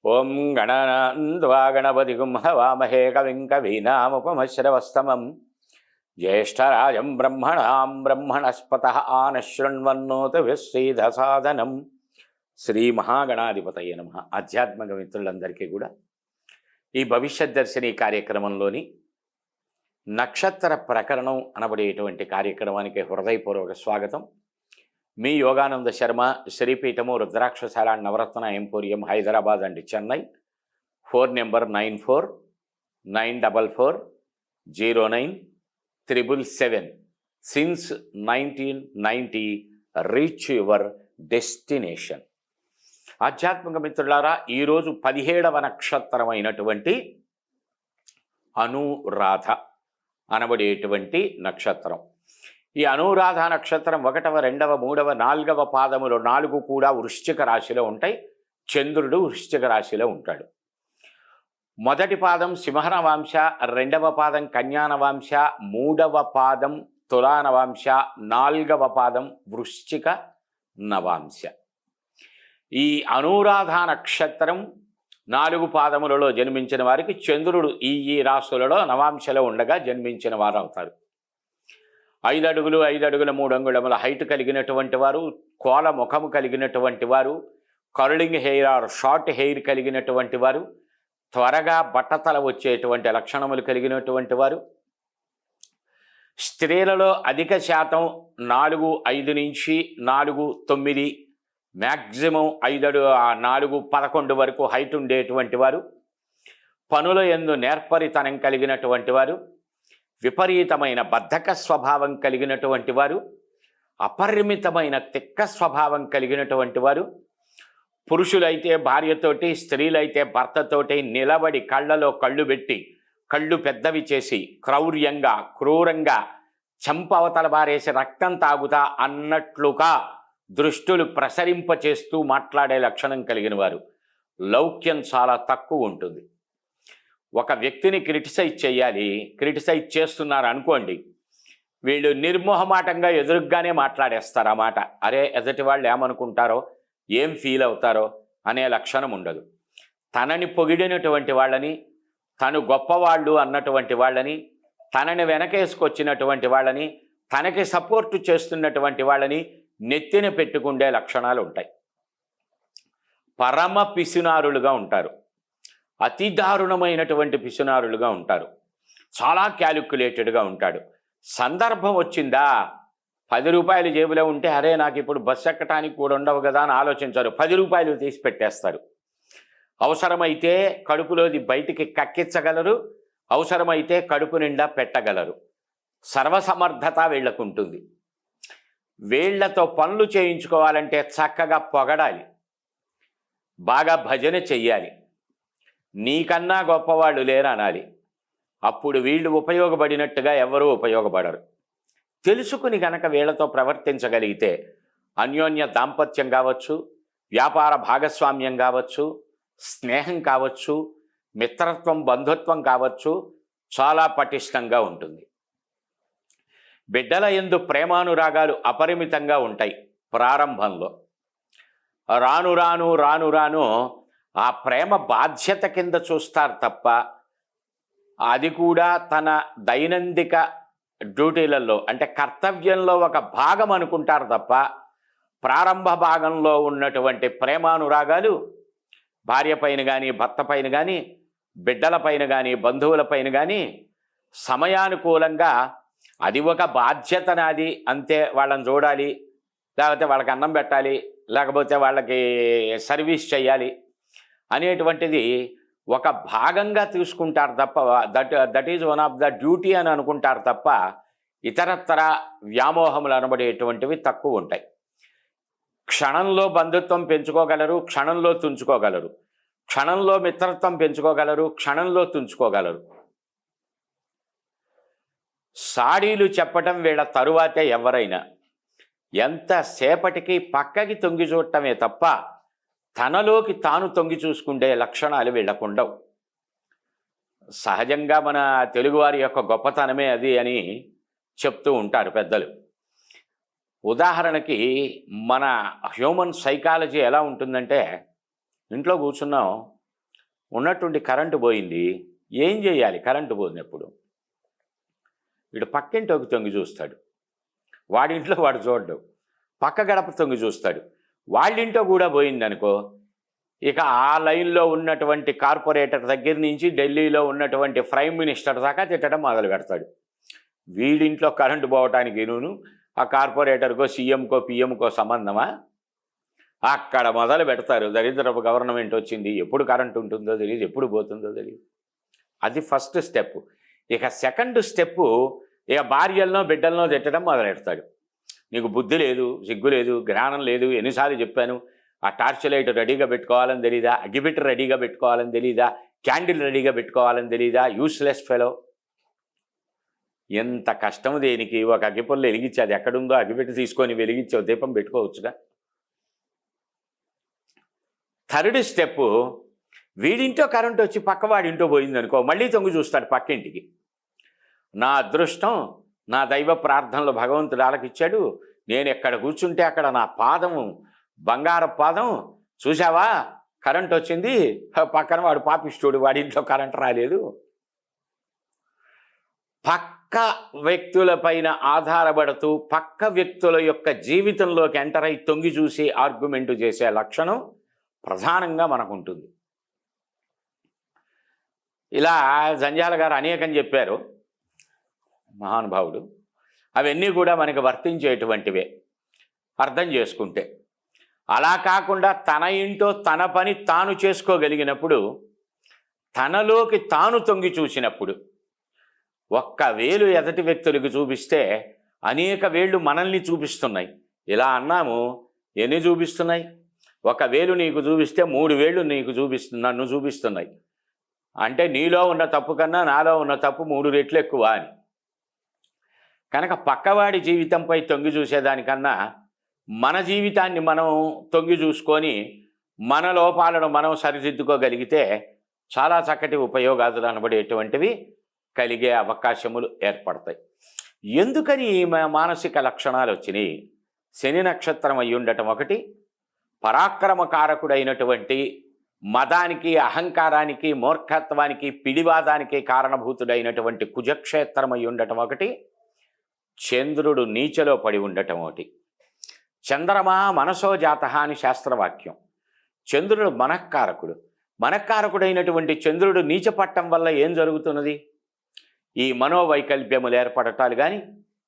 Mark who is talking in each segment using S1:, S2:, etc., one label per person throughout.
S1: ఓం గణనాన్వా గణపతిగుం హవామహే కవిం కవీనాముపమశ్రవస్తమం జ్యేష్ఠరాజం బ్రహ్మణాం బ్రహ్మణస్పతః ఆనశృణ్వన్నోత విశ్రీధసాదనం. శ్రీ మహాగణాధిపతయే నమః. ఆధ్యాత్మిక మిత్రులందరికీ కూడా ఈ భవిష్యత్ దర్శిని కార్యక్రమంలోని నక్షత్ర ప్రకరణం అనబడేటువంటి కార్యక్రమానికి హృదయపూర్వక స్వాగతం. మీ యోగానంద శర్మ, శ్రీపీఠము Rudrakshashala Navaratna emporium, Hyderabad and Chennai. Phone number 9494040977. Since 1990 reach your destination. ఆధ్యాత్మిక మిత్రులారా, ఈరోజు 17వ నక్షత్రమైనటువంటి అనురాధ అనబడేటువంటి నక్షత్రం. ఈ అనురాధ నక్షత్రం 1వ, 2వ, 3వ, 4వ పాదములు 4 కూడా వృశ్చిక రాశిలో ఉంటాయి. చంద్రుడు వృశ్చిక రాశిలో ఉంటాడు. మొదటి పాదం సింహనవాంశ, 2వ పాదం కన్యానవాంశ, 3వ పాదం తులానవాంశ, 4వ పాదం వృశ్చిక నవాంశ. ఈ అనురాధ నక్షత్రం 4 పాదములలో జన్మించిన వారికి చంద్రుడు ఈ రాశులలో నవాంశలో ఉండగా జన్మించిన వారు అవుతారు. 5 అడుగులు 5 అడుగుల 3 అంగుళముల హైట్ కలిగినటువంటి వారు, కోల ముఖము కలిగినటువంటి వారు, curling hair or short hair కలిగినటువంటి వారు, త్వరగా బట్టతల వచ్చేటువంటి లక్షణములు కలిగినటువంటి వారు, స్త్రీలలో అధిక శాతం 4'5" నుంచి 4'9", మ్యాక్సిమం 4'11" వరకు హైట్ ఉండేటువంటి వారు, పనుల యందు నేర్పరితనం కలిగినటువంటి వారు, విపరీతమైన బద్ధక స్వభావం కలిగినటువంటి వారు, అపరిమితమైన తిక్క స్వభావం కలిగినటువంటి వారు, పురుషులైతే భార్యతోటి, స్త్రీలైతే భర్తతోటి నిలబడి కళ్ళలో కళ్ళు పెట్టి కళ్ళు పెద్దవి చేసి క్రౌర్యంగా క్రూరంగా చంపవతల బారేసి రక్తం తాగుతా అన్నట్లుగా దృష్టులు ప్రసరింపచేస్తూ మాట్లాడే లక్షణం కలిగిన వారు. లౌక్యం చాలా తక్కువ ఉంటుంది. ఒక వ్యక్తిని క్రిటిసైజ్ చేయాలి, క్రిటిసైజ్ చేస్తున్నారు అనుకోండి, వీళ్ళు నిర్మోహమాటంగా ఎదురుగానే మాట్లాడేస్తారు. ఆ మాట అరే ఎదుటి వాళ్ళు ఏమనుకుంటారో, ఏం ఫీల్ అవుతారో అనే లక్షణం ఉండదు. తనని పొగిడినటువంటి వాళ్ళని, తను గొప్పవాళ్ళు అన్నటువంటి వాళ్ళని, తనని వెనకేసుకొచ్చినటువంటి వాళ్ళని, తనకి సపోర్టు చేస్తున్నటువంటి వాళ్ళని నెత్తిన పెట్టుకుండే లక్షణాలు ఉంటాయి. పరమ పిసినారులుగా ఉంటారు. అతి దారుణమైనటువంటి పిసినారులుగా ఉంటారు. చాలా క్యాలిక్యులేటెడ్గా ఉంటాడు. సందర్భం వచ్చిందా, 10 రూపాయలు జేబులో ఉంటే అరే నాకు ఇప్పుడు బస్సు ఎక్కడానికి కూడా ఉండవు కదా అని ఆలోచించారు. 10 రూపాయలు తీసి పెట్టేస్తారు. అవసరమైతే కడుపులోది బయటికి కక్కించగలరు, అవసరమైతే కడుపు నిండా పెట్టగలరు. సర్వసమర్థత వీళ్ళకుంటుంది. వీళ్లతో పనులు చేయించుకోవాలంటే చక్కగా పొగడాలి, బాగా భజన చెయ్యాలి, నీకన్నా గొప్పవాళ్ళు లేరనాలి. అప్పుడు వీళ్ళు ఉపయోగపడినట్టుగా ఎవరూ ఉపయోగపడరు. తెలుసుకుని గనక వీళ్లతో ప్రవర్తించగలిగితే అన్యోన్య దాంపత్యం కావచ్చు, వ్యాపార భాగస్వామ్యం కావచ్చు, స్నేహం కావచ్చు, మిత్రత్వం బంధుత్వం కావచ్చు, చాలా పటిష్టంగా ఉంటుంది. బిడ్డల యందు ప్రేమానురాగాలు అపరిమితంగా ఉంటాయి. ప్రారంభంలో రాను రాను రాను రాను ఆ ప్రేమ బాధ్యత కింద చూస్తారు తప్ప, అది కూడా తన దైనందిక డ్యూటీలలో అంటే కర్తవ్యంలో ఒక భాగం అనుకుంటారు తప్ప, ప్రారంభ భాగంలో ఉన్నటువంటి ప్రేమానురాగాలు భార్య పైన కానీ, భర్త పైన కానీ, బిడ్డల పైన కానీ, బంధువుల పైన కానీ సమయానుకూలంగా అది ఒక బాధ్యత నాది అంతే, వాళ్ళని చూడాలి, లేకపోతే వాళ్ళకి అన్నం పెట్టాలి, లేకపోతే వాళ్ళకి సర్వీస్ చేయాలి అనేటువంటిది ఒక భాగంగా తీసుకుంటారు తప్ప, that is one of the duty అని అనుకుంటారు తప్ప, ఇతరత్తర వ్యామోహములు అనబడేటువంటివి తక్కువ ఉంటాయి. క్షణంలో బంధుత్వం పెంచుకోగలరు, క్షణంలో తుంచుకోగలరు, క్షణంలో మిత్రత్వం పెంచుకోగలరు, క్షణంలో తుంచుకోగలరు. సాడీలు చెప్పటం వీళ్ళ తరువాతే ఎవరైనా ఎంతసేపటికి పక్కకి తొంగి చూడటమే తప్ప తనలోకి తాను తొంగి చూసుకుంటే లక్షణాలు వీళ్ళకుండవు. సహజంగా మన తెలుగువారి యొక్క గొప్పతనమే అది అని చెప్తూ ఉంటారు పెద్దలు. ఉదాహరణకి మన హ్యూమన్ సైకాలజీ ఎలా ఉంటుందంటే, ఇంట్లో కూర్చున్నాం, ఉన్నట్టుండి కరెంటు పోయింది. ఏం చేయాలి? కరెంటు పోయినప్పుడు వీడు పక్కింటోకి తొంగి చూస్తాడు, వాడింట్లో వాడు చూడడు. పక్క గడప తొంగి చూస్తాడు, వాళ్ళింటో కూడా పోయిందనుకో, ఇక ఆ లైన్లో ఉన్నటువంటి కార్పొరేటర్ దగ్గర నుంచి ఢిల్లీలో ఉన్నటువంటి ప్రైమ్ మినిస్టర్ దాకా తిట్టడం మొదలు పెడతాడు. వీడింట్లో కరెంటు పోవటానికి ఆ కార్పొరేటర్కో సీఎంకో పిఎంకో సంబంధమా? అక్కడ మొదలు పెడతారు. దరిద్రపు గవర్నమెంట్ వచ్చింది, ఎప్పుడు కరెంటు ఉంటుందో తెలియదు, ఎప్పుడు పోతుందో తెలియదు. అది ఫస్ట్ స్టెప్. ఇక సెకండ్ స్టెప్పు ఇక భార్యలనో బిడ్డలనో తిట్టడం మొదలెడతాడు. నీకు బుద్ధి లేదు, సిగ్గు లేదు, జ్ఞానం లేదు, ఎన్నిసార్లు చెప్పాను, ఆ టార్చ్ లైట్ రెడీగా పెట్టుకోవాలని తెలీదా, అగ్గిపెట్టి రెడీగా పెట్టుకోవాలని తెలీదా, క్యాండిల్ రెడీగా పెట్టుకోవాలని తెలీదా, యూస్లెస్ ఫెలో. ఎంత కష్టం దేనికి? ఒక అగ్గిపుల్ల వెలిగించి అది ఎక్కడుందో అగ్గిపెట్టి తీసుకొని వెలిగించి దీపం పెట్టుకోవచ్చుగా. థర్డ్ స్టెప్పు, వీడింటో కరెంట్ వచ్చి పక్కవాడింటో పోయిందనుకో, మళ్ళీ తొంగి చూస్తాడు పక్కింటికి. నా అదృష్టం, నా దైవ ప్రార్థనలో భగవంతుడు ఆలకిచ్చాడు, నేను ఎక్కడ కూర్చుంటే అక్కడ నా పాదము బంగారు పాదం, చూసావా కరెంట్ వచ్చింది, పక్కన వాడు పాపిష్టుడు, వాడింట్లో కరెంట్ రాలేదు. పక్క వ్యక్తులపైన ఆధారపడుతూ పక్క వ్యక్తుల యొక్క జీవితంలోకి ఎంటర్ అయి తొంగి చూసి ఆర్గ్యుమెంటు చేసే లక్షణం ప్రధానంగా మనకు ఉంటుంది. ఇలా జంజాల గారు అనేకం చెప్పారు మహానుభావుడు. అవన్నీ కూడా మనకు వర్తించేటువంటివే అర్థం చేసుకుంటే. అలా కాకుండా తన ఇంటో తన పని తాను చేసుకోగలిగినప్పుడు, తనలోకి తాను తొంగి చూసినప్పుడు, ఒక్క వేలు ఎదటి వ్యక్తులకు చూపిస్తే అనేక వేళ్ళు మనల్ని చూపిస్తున్నాయి. ఇలా అన్నాము, ఎన్ని చూపిస్తున్నాయి? ఒక వేలు నీకు చూపిస్తే 3 వేళ్ళు నీకు నన్ను చూపిస్తున్నాయి. అంటే నీలో ఉన్న తప్పు కన్నా నాలో ఉన్న తప్పు 3 రెట్లు ఎక్కువ అని. కనుక పక్కవాడి జీవితంపై తొంగి చూసేదానికన్నా మన జీవితాన్ని మనం తొంగి చూసుకొని మన లోపాలను మనం సరిదిద్దుకోగలిగితే చాలా చక్కటి ఉపయోగాలు అనబడేటువంటివి కలిగే అవకాశములు ఏర్పడతాయి. ఎందుకని ఈ మానసిక లక్షణాలు వచ్చినాయి? శని నక్షత్రం అయి ఉండటం ఒకటి, పరాక్రమకారకుడైనటువంటి మదానికి, అహంకారానికి, మూర్ఖత్వానికి, పిడివాదానికి కారణభూతుడైనటువంటి కుజక్షేత్రం అయి ఉండటం ఒకటి, చంద్రుడు నీచలో పడి ఉండటం ఒకటి. చంద్రమా మనసో జాత అని శాస్త్రవాక్యం. చంద్రుడు మనఃకారకుడు. మనఃకారకుడైనటువంటి చంద్రుడు నీచపట్టం వల్ల ఏం జరుగుతున్నది? ఈ మనోవైకల్ప్యములు ఏర్పడటాలు కానీ,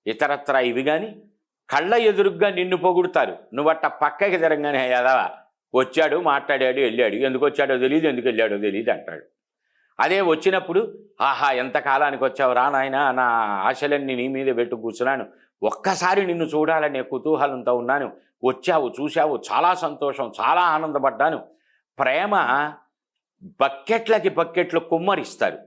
S1: ఇతరత్ర ఇవి కానీ, కళ్ళ ఎదురుగ్గా నిన్ను పొగుడుతారు. నువ్వట్ట పక్కకి తిరగగానే యదవా వచ్చాడు, మాట్లాడాడు, వెళ్ళాడు, ఎందుకు వచ్చాడో తెలియదు, ఎందుకు వెళ్ళాడో తెలియదు అంటాడు. అదే వచ్చినప్పుడు, ఆహా ఎంత కాలానికి వచ్చావు రా నాయన, నా ఆశలన్నీ నీ మీద పెట్టు కూర్చున్నాను, ఒక్కసారి నిన్ను చూడాలనే కుతూహలంతో ఉన్నాను, వచ్చావు, చూశావు, చాలా సంతోషం, చాలా ఆనందపడ్డాను. ప్రేమ బకెట్లు కుమ్మరిస్తారు.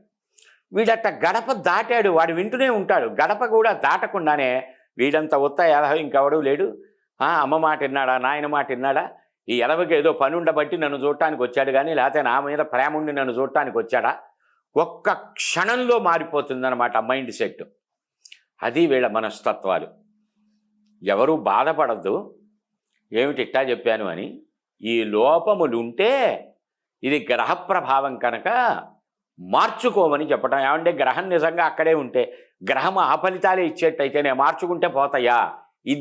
S1: వీడట్ట గడప దాటాడు, వాడు వింటూనే ఉంటాడు. గడప కూడా దాటకుండానే వీడంతా ఉత్త ఎలవ ఇంకెవడూ లేడు, అమ్మ మాట విన్నాడా, నాయన మాట విన్నాడా, ఈ ఎలవకి ఏదో పని ఉండబట్టి నన్ను చూడటానికి వచ్చాడు కానీ లేకపోతే నా మీద ప్రేమ ఉండి నన్ను చూడటానికి వచ్చాడా, ఒక్క క్షణంలో మారిపోతుందన్నమాట మైండ్ సెట్. అది వీళ్ళ మనస్తత్వాలు. ఎవరూ బాధపడద్దు, ఏమిటి ఇట్టా చెప్పాను అని. ఈ లోపములుంటే ఇది గ్రహ ప్రభావం కనుక మార్చుకోమని చెప్పటం. ఏమంటే గ్రహం నిజంగా అక్కడే ఉంటే, గ్రహం ఆ ఫలితాలే ఇచ్చేట్టయితేనే మార్చుకుంటే పోతాయా?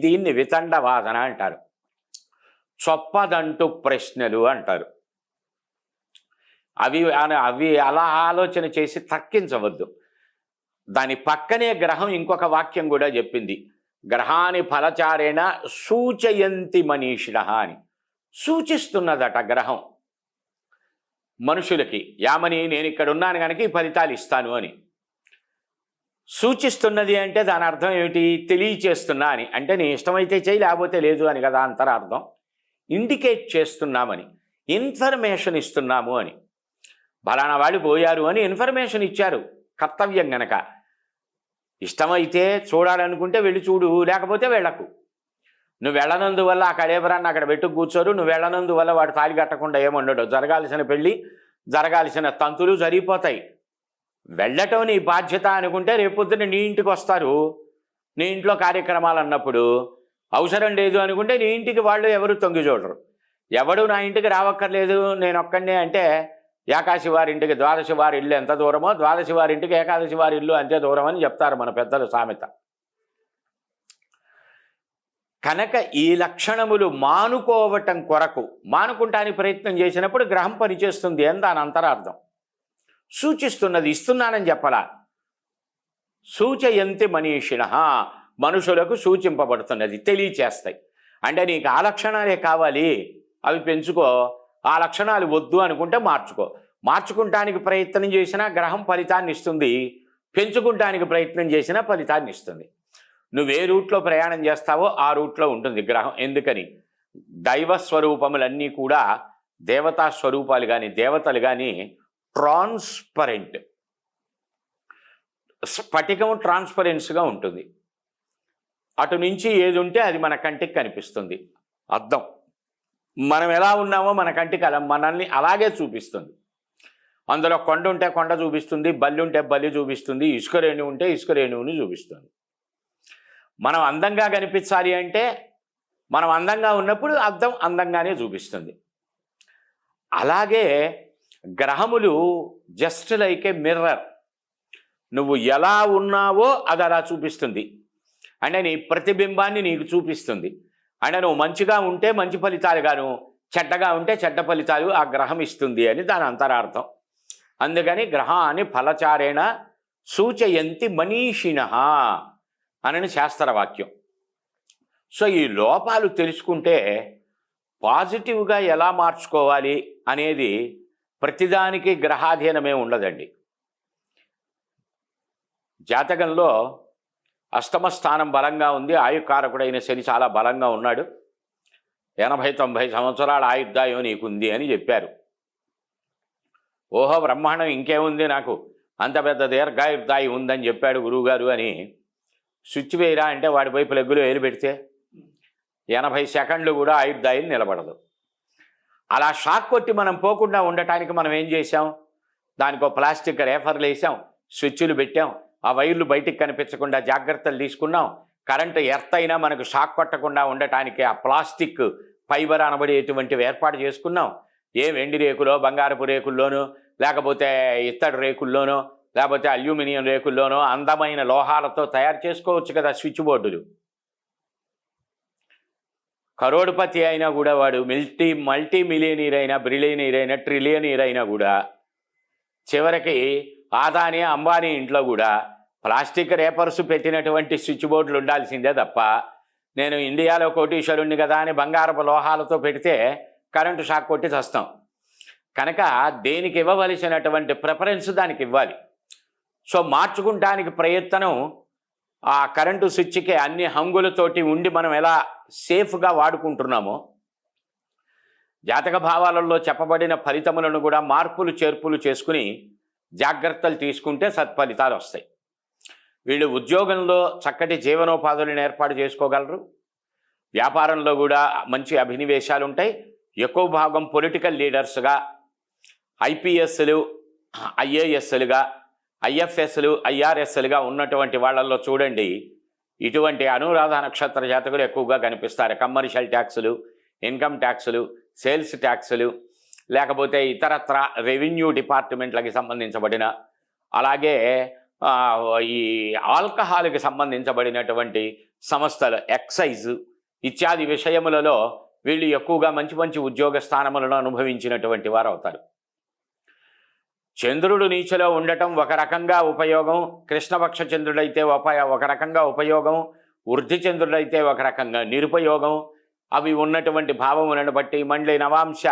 S1: దీన్ని వితండ వాదన అంటారు. చొప్పదంటూ ప్రశ్నలు అంటారు. అవి అలా ఆలోచన చేసి తర్కించవద్దు. దాని పక్కనే గ్రహం ఇంకొక వాక్యం కూడా చెప్పింది, గ్రహాన్ని ఫలచారేణ సూచయంతి మనీషిణ అని. సూచిస్తున్నదట గ్రహం మనుషులకి, యామని నేను ఇక్కడ ఉన్నాను కనుక ఈ ఫలితాలు ఇస్తాను అని. సూచిస్తున్నది అంటే దాని అర్థం ఏమిటి? తెలియచేస్తున్నా అని. అంటే నీ ఇష్టమైతే చేయి, లేకపోతే లేదు అని కదా అంతరార్థం. ఇండికేట్ చేస్తున్నామని, ఇన్ఫర్మేషన్ ఇస్తున్నాము అని. బలానా వాళ్ళు పోయారు అని ఇన్ఫర్మేషన్ ఇచ్చారు, కర్తవ్యం గనక. ఇష్టమైతే చూడాలనుకుంటే వెళ్ళి చూడు, లేకపోతే వెళ్ళకు. నువ్వు వెళ్ళనందువల్ల ఆ కడేబరాన్ని అక్కడ పెట్టు కూర్చోరు, నువ్వు వెళ్ళనందువల్ల వాడు తాళి కట్టకుండా ఏముండడు. జరగాల్సిన పెళ్ళి, జరగాల్సిన తంతులు జరిగిపోతాయి. వెళ్ళటం నీ బాధ్యత అనుకుంటే రేపొద్దున నీ ఇంటికి వస్తారు, నీ ఇంట్లో కార్యక్రమాలు అన్నప్పుడు. అవసరం లేదు అనుకుంటే నీ ఇంటికి వాళ్ళు ఎవరు తొంగి చూడరు. ఎవడు నా ఇంటికి రావక్కర్లేదు, నేను ఒక్కడే అంటే ఏకాశి వారింటికి ద్వాదశి వారి ఇల్లు ఎంత దూరమో ద్వాదశి వారింటికి ఏకాదశి వారి ఇల్లు అంతే దూరం అని చెప్తారు మన పెద్దలు సామెత. కనుక ఈ లక్షణములు మానుకోవటం కొరకు మానుకుంటానికి ప్రయత్నం చేసినప్పుడు గ్రహం పనిచేస్తుంది అని దాని అంతరార్థం. సూచిస్తున్నది, ఇస్తున్నానని చెప్పలా. సూచయంతి మనీషిణ, మనుషులకు సూచింపబడుతున్నది, తెలియచేస్తాయి. అంటే నీకు ఆ లక్షణాలే కావాలి, అవి పెంచుకో, ఆ లక్షణాలు వద్దు అనుకుంటే మార్చుకో. మార్చుకుంటానికి ప్రయత్నం చేసినా గ్రహం ఫలితాన్ని ఇస్తుంది, పెంచుకుంటానికి ప్రయత్నం చేసినా ఫలితాన్ని ఇస్తుంది. నువ్వు ఏ రూట్లో ప్రయాణం చేస్తావో ఆ రూట్లో ఉంటుంది గ్రహం. ఎందుకని దైవ స్వరూపములన్నీ కూడా దేవతా స్వరూపాలు కానీ దేవతలు కానీ ట్రాన్స్పరెంట్, స్ఫటికం ట్రాన్స్పరెన్స్గా ఉంటుంది. అటు నుంచి ఏది ఉంటే అది మన కంటికి కనిపిస్తుంది. అద్దం మనం ఎలా ఉన్నామో మన కంటికి మనల్ని అలాగే చూపిస్తుంది. అందులో కొండ ఉంటే కొండ చూపిస్తుంది, బల్లి ఉంటే బల్లి చూపిస్తుంది, ఇసుక రేణువు ఉంటే ఇసుక రేణువుని చూపిస్తుంది. మనం అందంగా కనిపించాలి అంటే మనం అందంగా ఉన్నప్పుడు అద్దం అందంగానే చూపిస్తుంది. అలాగే గ్రహములు జస్ట్ లైక్ ఏ మిర్రర్. నువ్వు ఎలా ఉన్నావో అది అలా చూపిస్తుంది. అంటే నీ ప్రతిబింబాన్ని నీకు చూపిస్తుంది. అంటే నువ్వు మంచిగా ఉంటే మంచి ఫలితాలుగాను, చెడ్డగా ఉంటే చెడ్డ ఫలితాలు ఆ గ్రహం ఇస్తుంది అని దాని అంతరార్థం. అందుకని గ్రహాన్ని ఫలచారేణ సూచయంతి మనీషిణ అని శాస్త్రవాక్యం. సో ఈ లోపాలు తెలుసుకుంటే పాజిటివ్గా ఎలా మార్చుకోవాలి అనేది ప్రతిదానికి గ్రహాధీనమే ఉండదండి. జాతకంలో అష్టమ స్థానం బలంగా ఉంది, ఆయుకారకుడైన శని చాలా బలంగా ఉన్నాడు, 80-90 సంవత్సరాల ఆయుర్దాయం నీకుంది అని చెప్పారు. ఓహో బ్రహ్మాండం, ఇంకేముంది నాకు అంత పెద్ద దీర్ఘాయుర్దాయం ఉందని చెప్పాడు గురువుగారు అని స్విచ్ వేయరా అంటే వాడిపై ప్లగ్గులు వేలు పెడితే 80 సెకండ్లు కూడా ఆయుర్దాయం నిలబడదు. అలా షాక్ కొట్టి మనం పోకుండా ఉండటానికి మనం ఏం చేసాం, దానికి ఒక ప్లాస్టిక్ రేఫర్లు వేసాం, స్విచ్లు పెట్టాం, ఆ వైర్లు బయటికి కనిపించకుండా జాగ్రత్తలు తీసుకున్నాం. కరెంటు ఎర్త్ అయినా మనకు షాక్ కొట్టకుండా ఉండటానికి ఆ ప్లాస్టిక్ ఫైబర్ అనబడేటువంటివి ఏర్పాటు చేసుకున్నాం. ఏ వెండి రేకులో బంగారపు రేకుల్లోనో లేకపోతే ఇత్తడి రేకుల్లోనో లేకపోతే అల్యూమినియం రేకుల్లోనో అందమైన లోహాలతో తయారు చేసుకోవచ్చు కదా స్విచ్ బోర్డులు. కరోడ్పతి అయినా కూడా వాడు మల్టీ మిలియనీర్ అయినా బ్రిలియనీర్ అయినా ట్రిలియనీర్ అయినా కూడా చివరికి ఆదాని అంబానీ ఇంట్లో కూడా ప్లాస్టిక్ రేపర్స్ పెట్టినటువంటి స్విచ్ బోర్డులు ఉండాల్సిందే తప్ప నేను ఇండియాలో కోటీశ్వరుణ్ణి కదా అని బంగారపు లోహాలతో పెడితే కరెంటు షాక్ కొట్టి చస్తాం. కనుక దేనికి ఇవ్వవలసినటువంటి ప్రిఫరెన్స్ దానికి ఇవ్వాలి. సో మార్చుకుంటానికి ప్రయత్నం ఆ కరెంటు స్విచ్కి అన్ని హంగులతోటి ఉండి మనం ఎలా సేఫ్గా వాడుకుంటున్నామో జాతక భావాలలో చెప్పబడిన ఫలితములను కూడా మార్పులు చేర్పులు చేసుకుని జాగ్రత్తలు తీసుకుంటే సత్ఫలితాలు వస్తాయి. వీళ్ళు ఉద్యోగంలో చక్కటి జీవనోపాధులను ఏర్పాటు చేసుకోగలరు, వ్యాపారంలో కూడా మంచి అభినివేశాలు ఉంటాయి. ఎక్కువ భాగం పొలిటికల్ లీడర్స్గా, ఐపీఎస్లు, ఐఏఎస్లుగా, ఐఎఫ్ఎస్లు, ఐఆర్ఎస్లుగా ఉన్నటువంటి వాళ్ళల్లో చూడండి ఇటువంటి అనురాధ నక్షత్ర జాతకులు ఎక్కువగా కనిపిస్తారు. కమర్షియల్ ట్యాక్సులు, ఇన్కమ్ ట్యాక్సులు, సేల్స్ ట్యాక్సులు, లేకపోతే ఇతరత్ర రెవెన్యూ డిపార్ట్మెంట్లకి సంబంధించబడిన, అలాగే ఈ ఆల్కహాల్కి సంబంధించబడినటువంటి సంస్థలు, ఎక్సైజ్ ఇత్యాది విషయములలో వీళ్ళు ఎక్కువగా మంచి మంచి ఉద్యోగ స్థానములను అనుభవించినటువంటి వారు అవుతారు. చంద్రుడు నీచలో ఉండటం ఒక రకంగా ఉపయోగం, కృష్ణపక్ష చంద్రుడైతే ఒక రకంగా ఉపయోగం, వృద్ధి చంద్రుడైతే ఒక రకంగా నిరుపయోగం. అవి ఉన్నటువంటి భావములను బట్టి మండలి నవాంశ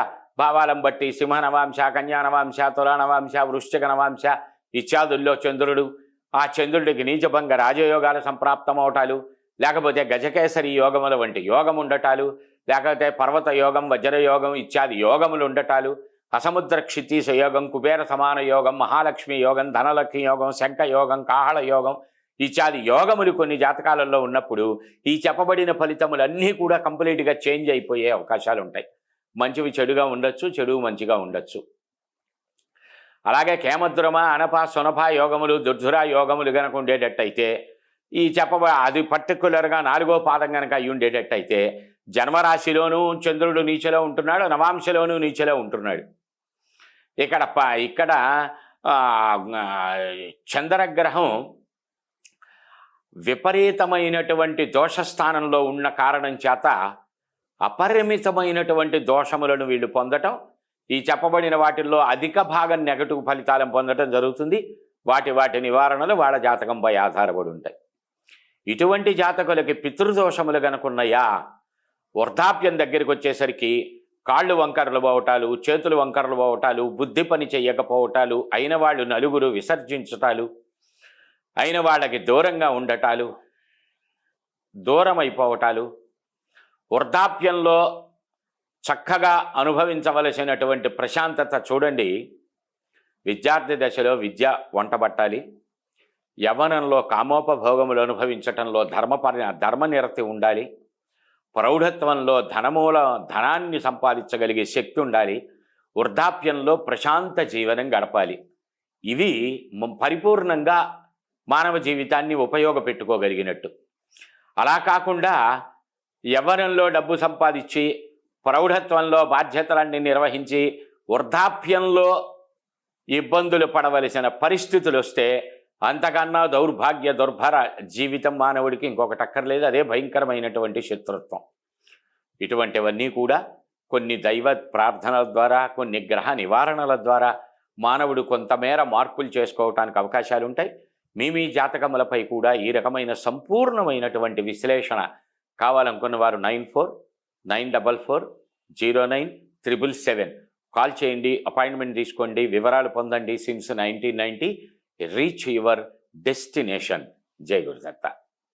S1: భావాలను బట్టి సింహ నవాంశ, కన్యా నవాంశ, తులా నవాంశ, వృశ్చిక నవాంశ ఇత్యాదుల్లో చంద్రుడు, ఆ చంద్రుడికి నీచభంగ రాజయోగాలు సంప్రాప్తమవటాలు, లేకపోతే గజకేసరి యోగముల వంటి యోగం ఉండటాలు, లేకపోతే పర్వత యోగం, వజ్రయోగం ఇత్యాది యోగములు ఉండటాలు, అసముద్ర క్షితీశ యోగం, కుబేర సమాన యోగం, మహాలక్ష్మి యోగం, ధనలక్ష్మి యోగం, శంఖ యోగం, కాహళ యోగం ఇత్యాది యోగములు కొన్ని జాతకాలలో ఉన్నప్పుడు ఈ చెప్పబడిన ఫలితములన్నీ కూడా కంప్లీట్గా చేంజ్ అయిపోయే అవకాశాలు ఉంటాయి. మంచివి చెడుగా ఉండొచ్చు, చెడు మంచిగా ఉండొచ్చు. అలాగే కేమద్రమ, అనప, సునప యోగములు, దుర్ధుర యోగములు కనుక ఉండేటట్టయితే ఈ అది పర్టికులర్గా 4వ పాదం కనుక అయి ఉండేటట్టయితే జన్మరాశిలోనూ చంద్రుడు నీచలో ఉంటున్నాడు, నవాంశలోనూ నీచలో ఉంటున్నాడు. ఇక్కడ ఆ, ఆ, చంద్రగ్రహం విపరీతమైనటువంటి దోషస్థానంలో ఉన్న కారణం చేత అపరిమితమైనటువంటి దోషములను వీళ్ళు పొందటం, ఈ చెప్పబడిన వాటిల్లో అధిక భాగం నెగటివ్ ఫలితాలను పొందటం జరుగుతుంది. వాటి నివారణలు వాళ్ళ జాతకంపై ఆధారపడి ఉంటాయి. ఇటువంటి జాతకులకి పితృదోషములు గనుకున్నాయా, వృద్ధాప్యం దగ్గరికి వచ్చేసరికి కాళ్ళు వంకరలు పోవటాలు, చేతులు వంకరలు పోవటాలు, బుద్ధి పని చెయ్యకపోవటాలు, అయిన వాళ్ళు నలుగురు విసర్జించటాలు, అయిన వాళ్ళకి దూరంగా ఉండటాలు, దూరం అయిపోవటాలు, వృద్ధాప్యంలో చక్కగా అనుభవించవలసినటువంటి ప్రశాంతత చూడండి. విద్యార్థి దశలో విద్య వంటబట్టాలి, యవ్వనంలో కామోపభోగములు అనుభవించటంలో ధర్మనిరతి ఉండాలి, ప్రౌఢత్వంలో ధనాన్ని సంపాదించగలిగే శక్తి ఉండాలి, వృద్ధాప్యంలో ప్రశాంత జీవనం గడపాలి. ఇవి పరిపూర్ణంగా మానవ జీవితాన్ని ఉపయోగపెట్టుకోగలిగినట్టు. అలా కాకుండా యవ్వనంలో డబ్బు సంపాదించి, ప్రౌఢత్వంలో బాధ్యతలన్నీ నిర్వహించి, వృద్ధాప్యంలో ఇబ్బందులు పడవలసిన పరిస్థితులు వస్తే అంతకన్నా దుర్భర జీవితం మానవుడికి ఇంకొకటి అక్కర్లేదు. అదే భయంకరమైనటువంటి శత్రుత్వం. ఇటువంటివన్నీ కూడా కొన్ని దైవ ప్రార్థనల ద్వారా, కొన్ని గ్రహ నివారణల ద్వారా మానవుడు కొంతమేర మార్పులు చేసుకోవటానికి అవకాశాలు ఉంటాయి. మీ జాతకములపై కూడా ఈ రకమైన సంపూర్ణమైనటువంటి విశ్లేషణ కావాలనుకున్న వారు 9494409777 కాల్ చేయండి, అపాయింట్మెంట్ తీసుకోండి, వివరాలు పొందండి. Since 1990 reach your destination. జై గురుదత్త.